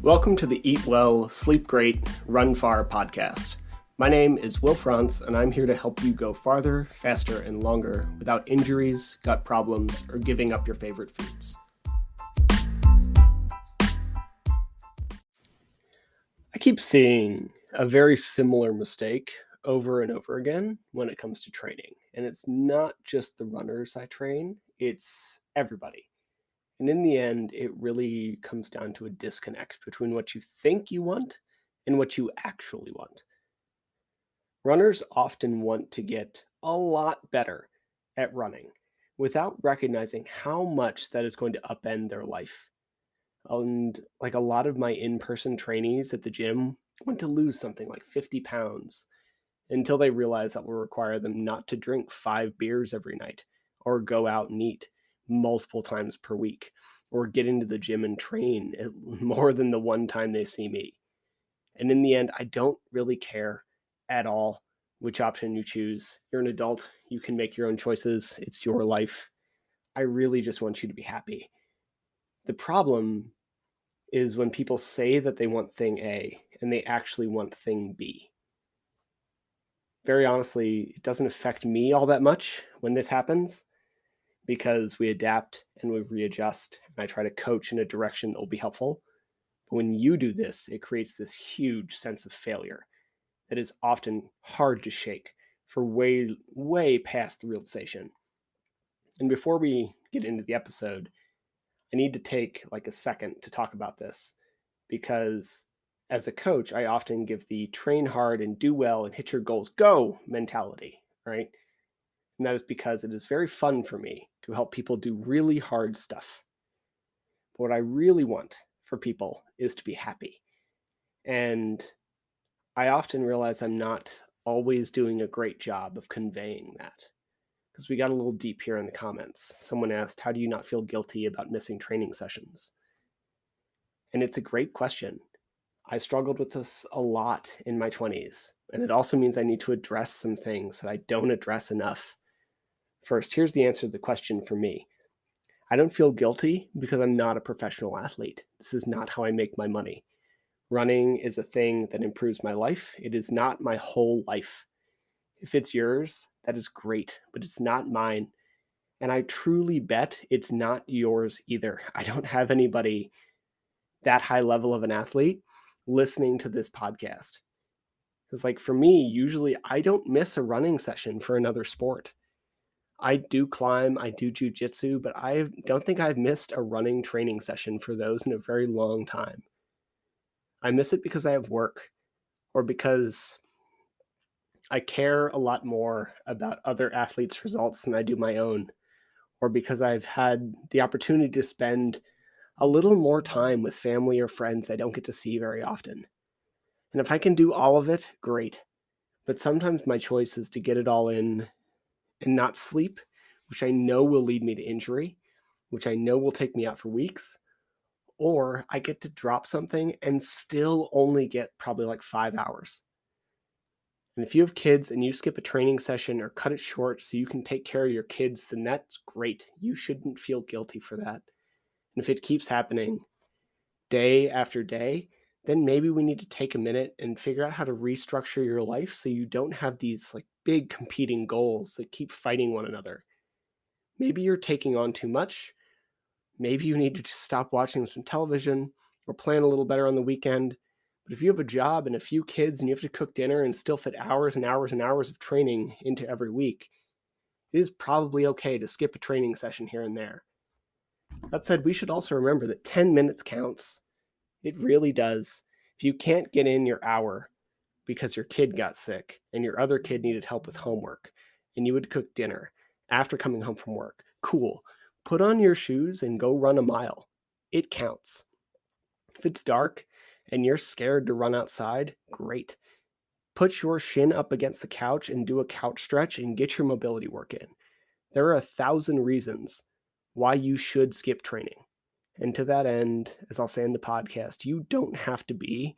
Welcome to the Eat Well, Sleep Great, Run Far podcast. My name is Will Frantz, and I'm here to help you go farther, faster, and longer without injuries, gut problems, or giving up your favorite foods. I keep seeing a very similar mistake over and over again when it comes to training. And it's not just the runners I train, it's everybody. And in the end, it really comes down to a disconnect between what you think you want and what you actually want. Runners often want to get a lot better at running without recognizing how much that is going to upend their life. And like a lot of my in person trainees at the gym want to lose something like 50 pounds until they realize that will require them not to drink 5 beers every night or go out and eat multiple times per week or get into the gym and train more than the one time they see me. And in the end, I don't really care at all which option you choose. You're an adult, you can make your own choices, it's your life. I really just want you to be happy. The problem is when people say that they want thing A and they actually want thing B. Very honestly, it doesn't affect me all that much when this happens because we adapt and we readjust, and I try to coach in a direction that will be helpful. But when you do this, it creates this huge sense of failure that is often hard to shake for way past the realization. And before we get into the episode, I need to take like a second to talk about this because as a coach, I often give the train hard and do well and hit your goals, go mentality, right? And that is because it is very fun for me to help people do really hard stuff. But what I really want for people is to be happy. And I often realize I'm not always doing a great job of conveying that. Because we got a little deep here in the comments. Someone asked, how do you not feel guilty about missing training sessions? And it's a great question. I struggled with this a lot in my 20s. And it also means I need to address some things that I don't address enough. First, here's the answer to the question for me. I don't feel guilty because I'm not a professional athlete. This is not how I make my money. Running is a thing that improves my life. It is not my whole life. If it's yours, that is great, but it's not mine. And I truly bet it's not yours either. I don't have anybody that high level of an athlete listening to this podcast. Because like for me, usually I don't miss a running session for another sport. I do climb, I do jujitsu, but I don't think I've missed a running training session for those in a very long time. I miss it because I have work or because I care a lot more about other athletes' results than I do my own, or because I've had the opportunity to spend a little more time with family or friends I don't get to see very often. And if I can do all of it, great. But sometimes my choice is to get it all in and not sleep, which I know will lead me to injury, which I know will take me out for weeks, or I get to drop something and still only get probably like 5 hours. And if you have kids and you skip a training session or cut it short so you can take care of your kids, then that's great. You shouldn't feel guilty for that. And if it keeps happening day after day, then maybe we need to take a minute and figure out how to restructure your life so you don't have these like big competing goals that keep fighting one another. Maybe you're taking on too much. Maybe you need to just stop watching some television or plan a little better on the weekend. But if you have a job and a few kids and you have to cook dinner and still fit hours and hours and hours of training into every week, it is probably okay to skip a training session here and there. That said, we should also remember that 10 minutes counts. It really does. If you can't get in your hour because your kid got sick and your other kid needed help with homework and you would cook dinner after coming home from work, cool. Put on your shoes and go run a mile. It counts. If it's dark and you're scared to run outside, great. Put your shin up against the couch and do a couch stretch and get your mobility work in. There are 1,000 reasons why you should skip training. And to that end, as I'll say in the podcast, you don't have to be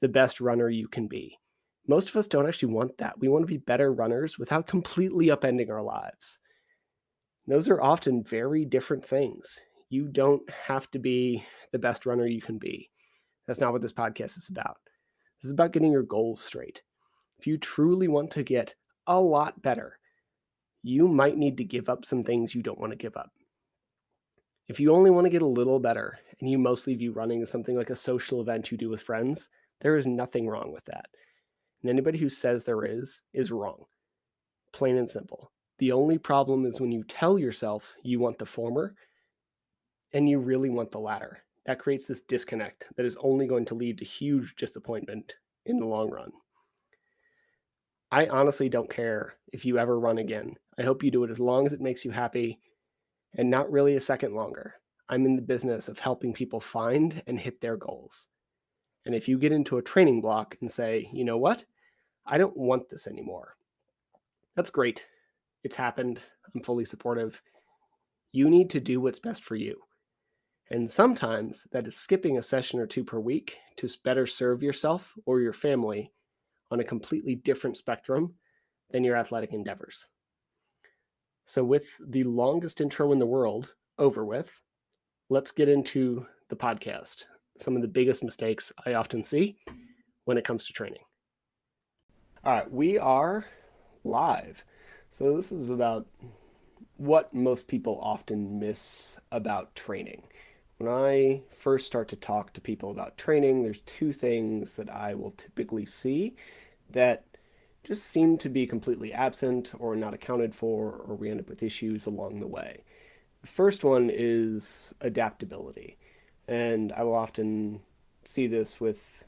the best runner you can be. Most of us don't actually want that. We want to be better runners without completely upending our lives. Those are often very different things. You don't have to be the best runner you can be. That's not what this podcast is about. This is about getting your goals straight. If you truly want to get a lot better, you might need to give up some things you don't want to give up. If you only want to get a little better and you mostly view running as something like a social event you do with friends, there is nothing wrong with that. And anybody who says there is wrong. Plain and simple. The only problem is when you tell yourself you want the former and you really want the latter. That creates this disconnect that is only going to lead to huge disappointment in the long run. I honestly don't care if you ever run again. I hope you do it as long as it makes you happy and not really a second longer. I'm in the business of helping people find and hit their goals. And if you get into a training block and say, you know what? I don't want this anymore. That's great. It's happened. I'm fully supportive. You need to do what's best for you. And sometimes that is skipping a session or two per week to better serve yourself or your family on a completely different spectrum than your athletic endeavors. So, with the longest intro in the world over with, let's get into the podcast. Some of the biggest mistakes I often see when it comes to training. All right, we are live. So, this is about what most people often miss about training. When I first start to talk to people about training, there's two things that I will typically see that just seem to be completely absent or not accounted for, or we end up with issues along the way. The first one is adaptability. And I will often see this with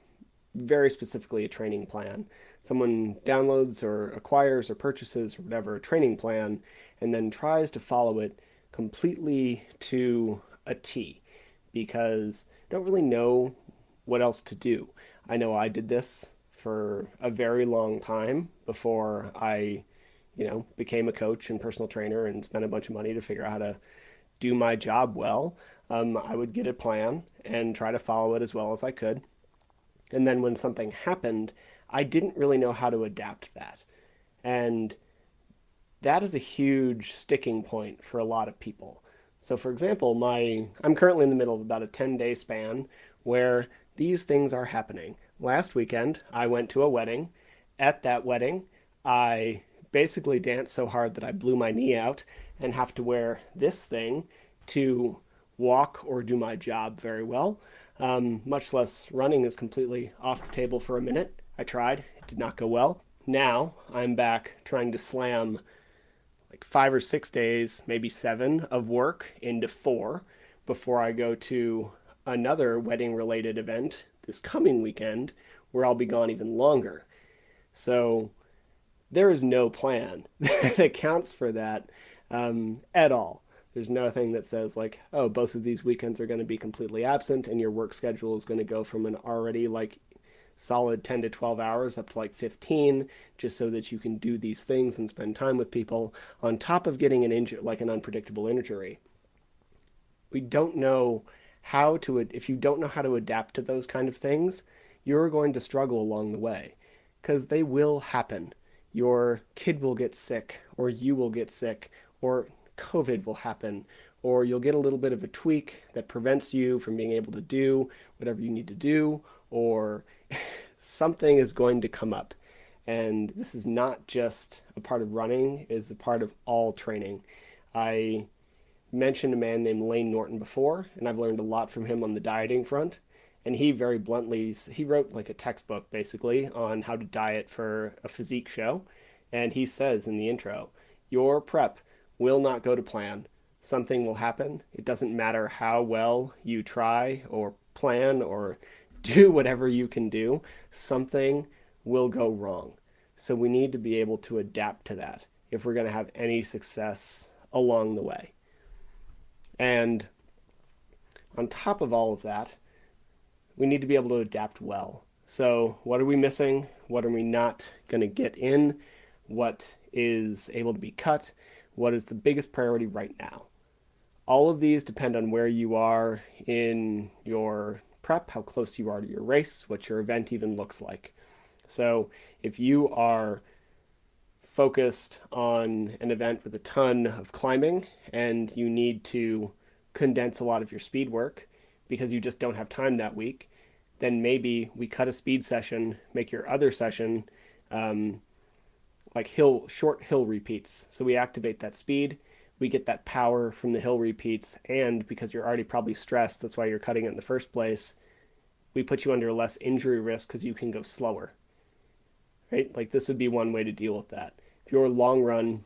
very specifically a training plan. Someone downloads or acquires or purchases or whatever a training plan and then tries to follow it completely to a T because I don't really know what else to do. I know I did this for a very long time before I, became a coach and personal trainer and spent a bunch of money to figure out how to do my job well. I would get a plan and try to follow it as well as I could. And then when something happened, I didn't really know how to adapt that. And that is a huge sticking point for a lot of people. So for example, I'm currently in the middle of about a 10-day span where these things are happening. Last weekend, I went to a wedding. At that wedding, I basically danced so hard that I blew my knee out and have to wear this thing to walk or do my job very well. Much less running is completely off the table for a minute. I tried, it did not go well. Now I'm back trying to slam like 5 or 6 days, maybe 7 of work into 4 before I go to another wedding related event this coming weekend where I'll be gone even longer. So there is no plan that accounts for that at all. There's nothing that says like, oh, both of these weekends are going to be completely absent and your work schedule is going to go from an already like solid 10 to 12 hours up to like 15 just so that you can do these things and spend time with people on top of getting an injury, like an unpredictable injury. We don't know how to, if you don't know how to adapt to those kind of things, you're going to struggle along the way because they will happen. Your kid will get sick or you will get sick or COVID will happen or you'll get a little bit of a tweak that prevents you from being able to do whatever you need to do, or something is going to come up. And this is not just a part of running, it's a part of all training. I mentioned a man named Lane Norton before, and I've learned a lot from him on the dieting front. And he very bluntly, he wrote like a textbook basically on how to diet for a physique show. And he says in the intro, your prep will not go to plan. Something will happen. It doesn't matter how well you try or plan or do whatever you can do. Something will go wrong. So we need to be able to adapt to that if we're going to have any success along the way. And on top of all of that, we need to be able to adapt well. So what are we missing? What are we not going to get in? What is able to be cut? What is the biggest priority right now? All of these depend on where you are in your prep, how close you are to your race, what your event even looks like. So if you are focused on an event with a ton of climbing and you need to condense a lot of your speed work because you just don't have time that week, then maybe we cut a speed session, make your other session um, like short hill repeats. So we activate that speed, we get that power from the hill repeats, and because you're already probably stressed, that's why you're cutting it in the first place, we put you under less injury risk because you can go slower, right? Like this would be one way to deal with that. If your long run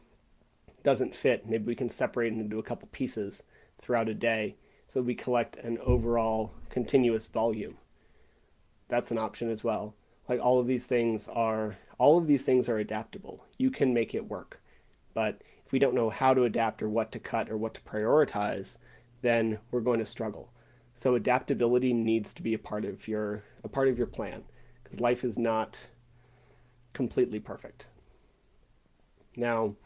doesn't fit, maybe we can separate it into a couple pieces throughout a day so we collect an overall continuous volume. That's an option as well. Like all of these things are adaptable. You can make it work. But if we don't know how to adapt or what to cut or what to prioritize, then we're going to struggle. So adaptability needs to be a part of your plan because life is not completely perfect. Now,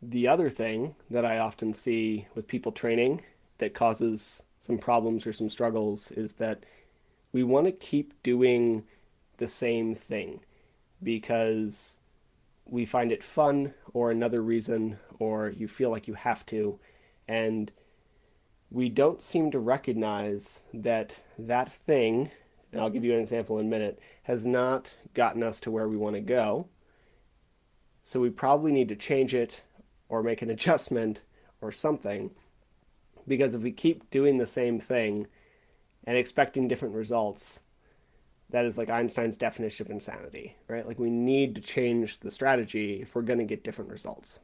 the other thing that I often see with people training that causes some problems or some struggles is that we want to keep doing the same thing because we find it fun or another reason, or you feel like you have to. And we don't seem to recognize that that thing, and I'll give you an example in a minute, has not gotten us to where we want to go. So we probably need to change it or make an adjustment or something. Because if we keep doing the same thing and expecting different results, that is like Einstein's definition of insanity, right? Like we need to change the strategy if we're going to get different results.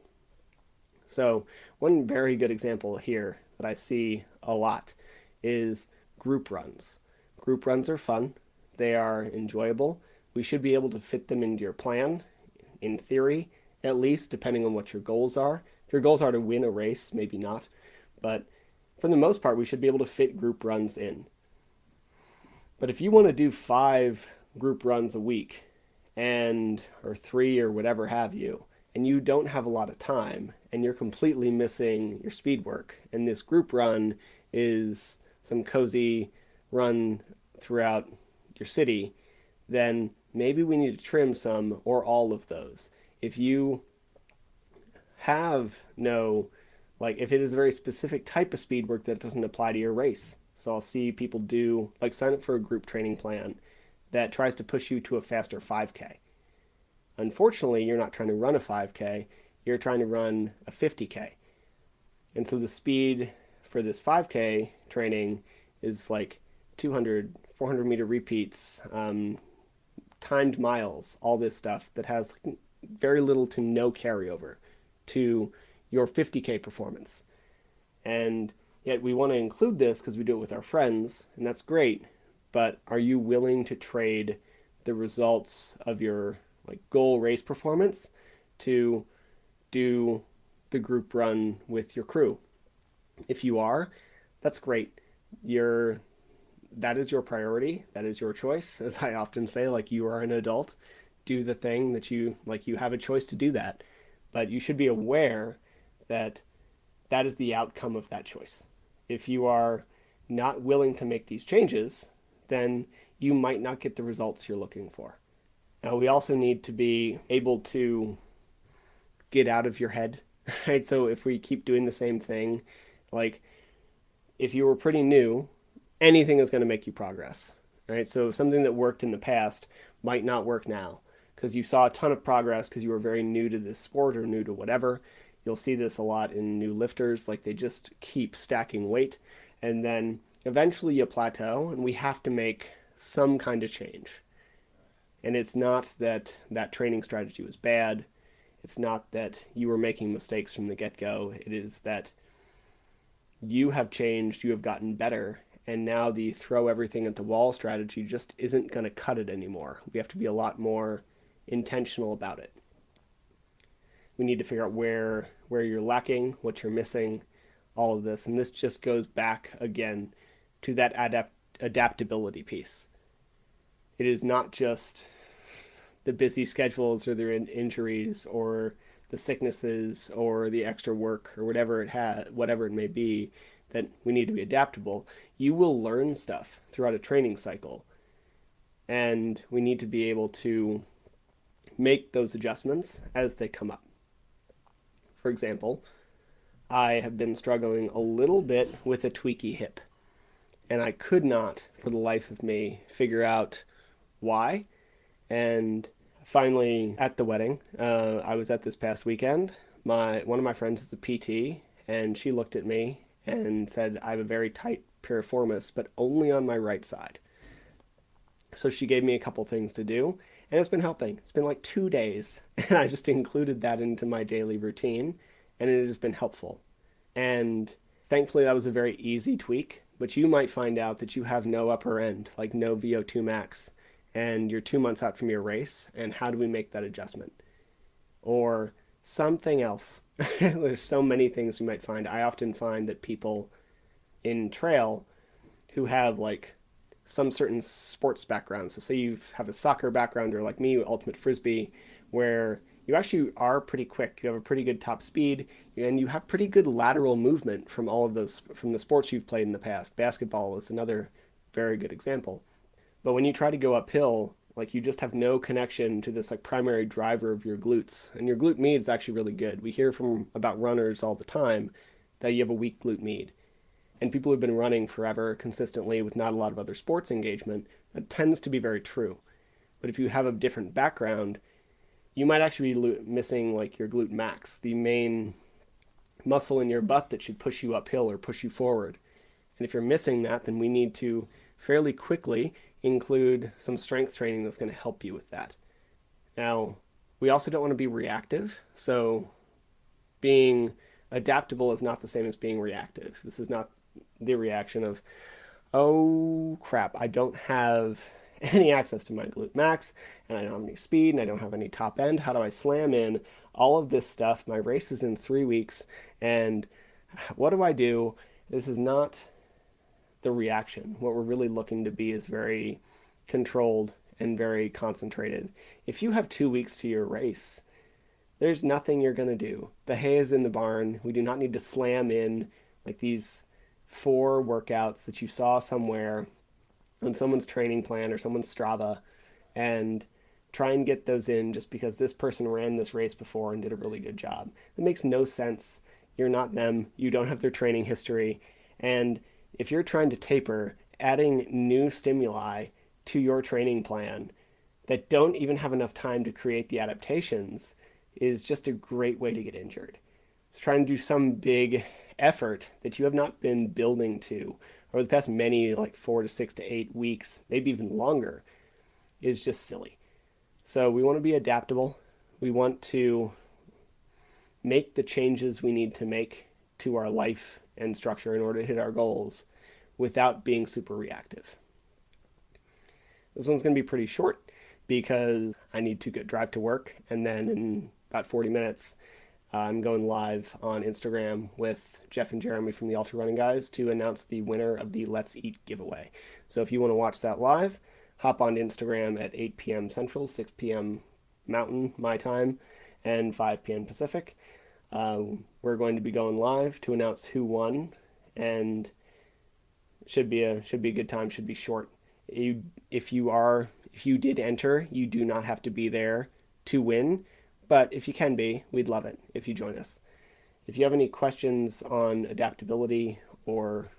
So one very good example here that I see a lot is group runs. Group runs are fun. They are enjoyable. We should be able to fit them into your plan, in theory, at least, depending on what your goals are. If your goals are to win a race, maybe not. But for the most part, we should be able to fit group runs in. But if you want to do 5 group runs a week or 3 or whatever have you, and you don't have a lot of time and you're completely missing your speed work, and this group run is some cozy run throughout your city, then maybe we need to trim some or all of those. If you have no, like if it is a very specific type of speed work that doesn't apply to your race. So I'll see people do, like sign up for a group training plan that tries to push you to a faster 5K. Unfortunately, you're not trying to run a 5K, you're trying to run a 50K. And so the speed for this 5K training is like 200, 400 meter repeats, timed miles, all this stuff that has very little to no carryover to your 50K performance. And yet we want to include this because we do it with our friends, and that's great. But are you willing to trade the results of your like goal race performance to do the group run with your crew? If you are, that's great. That is your priority. That is your choice. As I often say, like you are an adult, do the thing that you like. You have a choice to do that, but you should be aware that that is the outcome of that choice. If you are not willing to make these changes, then you might not get the results you're looking for. Now, we also need to be able to get out of your head, right? So if we keep doing the same thing, like if you were pretty new, anything is going to make you progress, right? So something that worked in the past might not work now because you saw a ton of progress because you were very new to this sport or new to whatever. You'll see this a lot in new lifters, like they just keep stacking weight and then eventually you plateau and we have to make some kind of change. And it's not that that training strategy was bad. It's not that you were making mistakes from the get-go. It is that you have changed, you have gotten better, and now the throw everything at the wall strategy just isn't going to cut it anymore. We have to be a lot more intentional about it. We need to figure out where you're lacking, what you're missing, all of this. And this just goes back again to that adaptability piece. It is not just the busy schedules or the injuries or the sicknesses or the extra work or whatever it may be that we need to be adaptable. You will learn stuff throughout a training cycle, and we need to be able to make those adjustments as they come up. For example, I have been struggling a little bit with a tweaky hip. And I could not, for the life of me, figure out why. And finally, at the wedding, I was at this past weekend. One of my friends is a PT, and she looked at me and said, I have a very tight piriformis, but only on my right side. So she gave me a couple things to do, and it's been helping. It's been like 2 days, and I just included that into my daily routine, and it has been helpful. And thankfully, that was a very easy tweak, but you might find out that you have no upper end, like no VO2 max, and you're 2 months out from your race, and how do we make that adjustment? Or something else. There's so many things we might find. I often find that people in trail who have like some certain sports background. So say you have a soccer background or like me, ultimate frisbee, where you actually are pretty quick. You have a pretty good top speed and you have pretty good lateral movement from all of those from the sports you've played in the past. Basketball is another very good example. But when you try to go uphill, like you just have no connection to this like primary driver of your glutes. And your glute med is actually really good. We hear from about runners all the time that you have a weak glute med. And people who've been running forever consistently with not a lot of other sports engagement, that tends to be very true. But if you have a different background, you might actually be missing like your glute max, the main muscle in your butt that should push you uphill or push you forward. And if you're missing that, then we need to fairly quickly include some strength training that's going to help you with that. Now, we also don't want to be reactive. So being adaptable is not the same as being reactive. This is not the reaction of, oh crap, I don't have any access to my glute max, and I don't have any speed, and I don't have any top end. How do I slam in all of this stuff? My race is in 3 weeks, and what do I do? This is not the reaction. What we're really looking to be is very controlled and very concentrated. If you have 2 weeks to your race, there's nothing you're going to do. The hay is in the barn. We do not need to slam in like these 4 workouts that you saw somewhere on someone's training plan or someone's Strava and try and get those in just because this person ran this race before and did a really good job. It makes no sense. You're not them. You don't have their training history. And if you're trying to taper, adding new stimuli to your training plan that don't even have enough time to create the adaptations is just a great way to get injured. So trying to do some big effort that you have not been building to over the past many, like 4 to 6 to 8 weeks, maybe even longer, is just silly. So we want to be adaptable. We want to make the changes we need to make to our life and structure in order to hit our goals without being super reactive. This one's going to be pretty short because I need to drive to work, and then in about 40 minutes, I'm going live on Instagram with Jeff and Jeremy from the Ultra Running Guys to announce the winner of the Let's Eat giveaway. So if you want to watch that live, hop on Instagram at 8 p.m. Central, 6 p.m. Mountain, my time, and 5 p.m. Pacific. We're going to be going live to announce who won, and should be a good time. Should be short. If you did enter, you do not have to be there to win, but if you can be, we'd love it if you join us. If you have any questions on adaptability or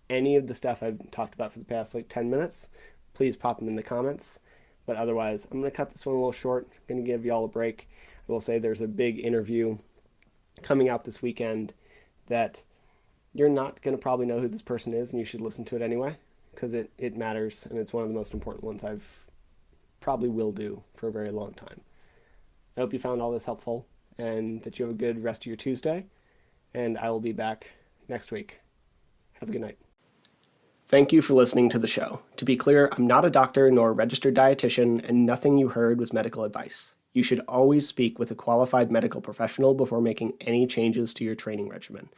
any of the stuff I've talked about for the past like 10 minutes, please pop them in the comments. But otherwise, I'm going to cut this one a little short. I'm going to give you all a break. I will say there's a big interview coming out this weekend that you're not going to probably know who this person is, and you should listen to it anyway because it matters, and it's one of the most important ones I've probably will do for a very long time. I hope you found all this helpful and that you have a good rest of your Tuesday, and I will be back next week. Have a good night. Thank you for listening to the show. To be clear, I'm not a doctor nor a registered dietitian, and nothing you heard was medical advice. You should always speak with a qualified medical professional before making any changes to your training regimen.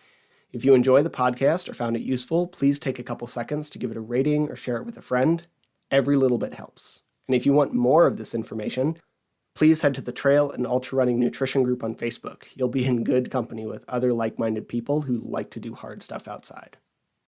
If you enjoy the podcast or found it useful, please take a couple seconds to give it a rating or share it with a friend. Every little bit helps. And if you want more of this information, please head to the Trail and Ultra Running Nutrition group on Facebook. You'll be in good company with other like-minded people who like to do hard stuff outside.